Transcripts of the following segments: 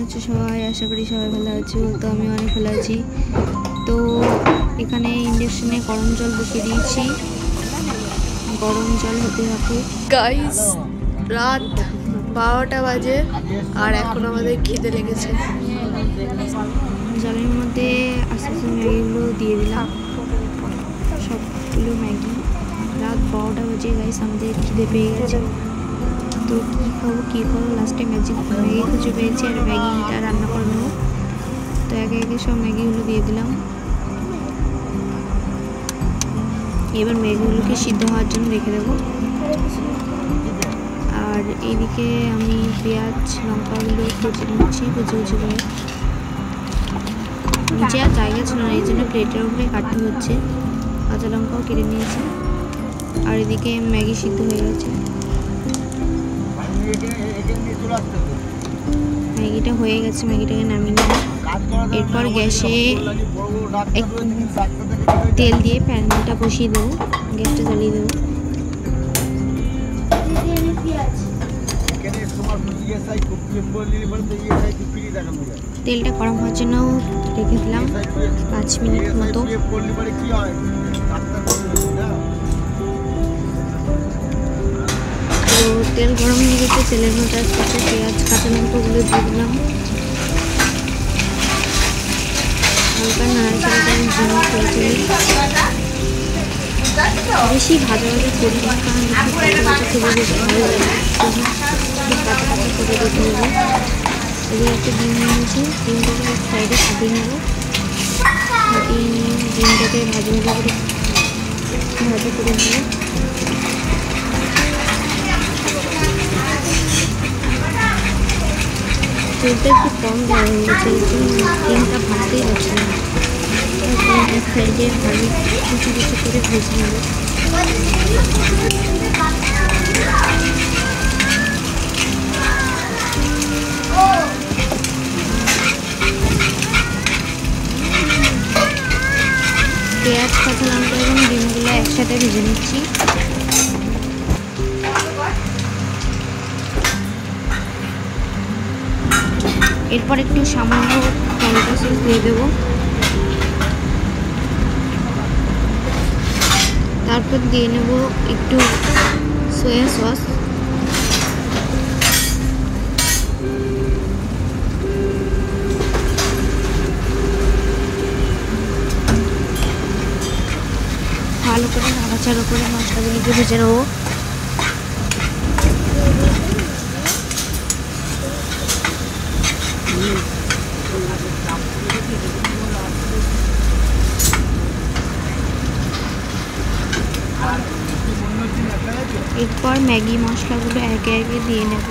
আছো সবাই? আশা করি সবাই ভালো আছো। তো আমি অনেক ভালো আছি। তো এখানে ইন্ডাকশনে গরম জল বসিয়ে দিয়েছি, গরম জল হতে থাকুক। গাইস, রাত 12টা বাজে আর এখন আমাদের খিদে লেগেছে। জলের মধ্যে আস্তে আস্তে ম্যাগিগুলো দিয়ে দিলাম, সবগুলো ম্যাগি। রাত 12টা বাজে গাইস, আমাদের খিদে পেয়ে গেছে। তো কী খাবো লাস্টে ম্যাগি খুঁজে পেয়েছি আর ম্যাগিটা রান্না করে নেবো। তো একে একে সব ম্যাগিগুলো দিয়ে দিলাম। এবার ম্যাগিগুলোকে সিদ্ধ হওয়ার জন্য রেখে দেবো। আর এইদিকে আমি পেঁয়াজ লঙ্কাগুলো কুচি নিচ্ছি, কুচি করে। নিচে আর জায়গা ছিল না, এই জন্য প্লেটের উপরে কাটতে হচ্ছে। কাঁচা লঙ্কাও কেটে নিয়েছি। আর এদিকে ম্যাগি সিদ্ধ হয়ে গেছে। ম্যাগিটা হয়ে গেছে, ম্যাগিটাকে নামিয়ে নিলাম। এরপর গ্যাসে তেল দিয়ে প্যানটা বসিয়ে দেবো, গ্যাসটা জ্বালিয়ে দেবো। তেলটা গরম হওয়ার জন্য রেখে দিলাম 5 মিনিট মতো। তো তেল গরম হয়ে গেছে, তেলের মধ্যে আস্তে আস্তে পেঁয়াজ কাঁচা লঙ্কাগুলো দিয়ে দিলাম। হালকা নাড়াচাড়া করে ভেঙে ফেলছি। বেশি ভাজা ভাজা করি না, কারণ বেশি কাঁচা খেতে বেশ ভালো লাগে। কাঁচা কাঁচা করে দিতে হবে। এবার একটা ডিম নিয়েছি, ডিমটাকে এক সাইডে ফাটিয়ে নেব। ফাটিয়ে নিয়ে ডিমটাকে ভাজা করে নেব। তেলটা একটু কম দেওয়া হয়ে গেছে, এই জন্য ডিমটা ভাজতেই পারছি না। এক সাইডে ভালো কুচি করে ভেজে নেব। পেঁয়াজ কাঁচা লঙ্কা এবং ডিমগুলো একসাথে ভেজে নিচ্ছি। এরপর একটু সামান্য টমেটো সস দিয়ে দেবো। তারপর দিয়ে নেব একটু সয়া সস। ভালো করে নাড়াচাড়া করে মশলাগুলিকে ভেজে নেবো। এরপর ম্যাগি মশলাগুলো একে একে দিয়ে নেব।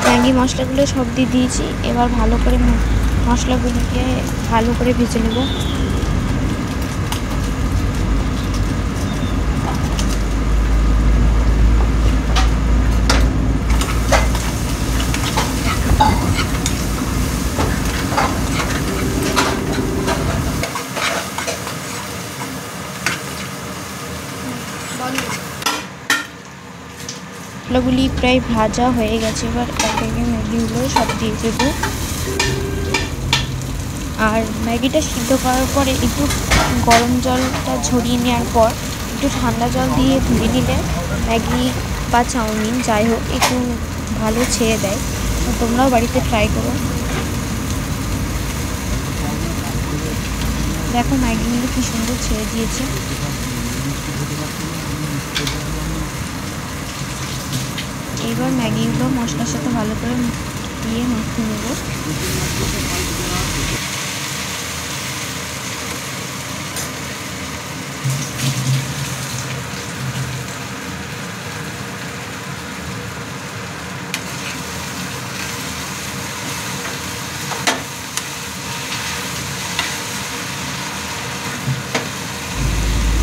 ম্যাগি মশলাগুলো সব দিয়ে দিয়েছি। এবার ভালো করে মশলাগুলিকে ভালো করে ভেজে নেব। মশলাগুলি প্রায় ভাজা হয়ে গেছে। এবার একে একে ম্যাগিগুলো সব দিয়ে দেবো। আর ম্যাগিটা সিদ্ধ করার পরে একটু গরম জলটা ঝরিয়ে নেওয়ার পর একটু ঠান্ডা জল দিয়ে ধুয়ে নিলে ম্যাগি বা চাউমিন যাই হোক একটু ভালো ছেড়ে দেয়। তোমরাও বাড়িতে ট্রাই করো। দেখো ম্যাগিগুলো কি সুন্দর ছেড়ে দিয়েছে। এবার ম্যাগিগুলো মশলার সাথে ভালো করে দিয়ে মাখিয়ে নেব।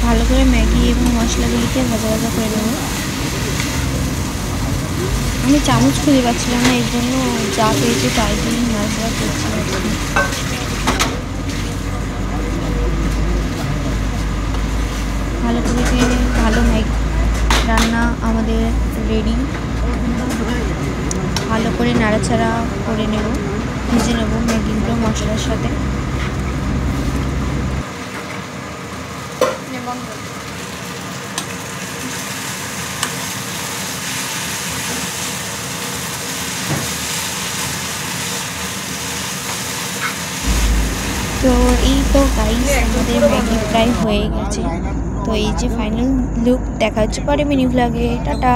ভালো করে ম্যাগি এবং মশলাগুলিকে ভাজা করে নেব। আমি চামচ খুঁজে পাচ্ছিলাম না, এর জন্য যা পেয়েছি তাই দিয়ে নাড়াচাড়া করছিলাম। ভালো ম্যাগি রান্না আমাদের রেডি। ভালো করে নাড়াচাড়া করে নেব, ভেজে নেব ম্যাগিগুলো মশলার সাথে। তো এই তো গাইস আমাদের ম্যাগি প্রায় হয়ে গেছে। তো এই যে ফাইনাল লুক, দেখা হচ্ছে পরে মিনি ভ্লগে। টাটা।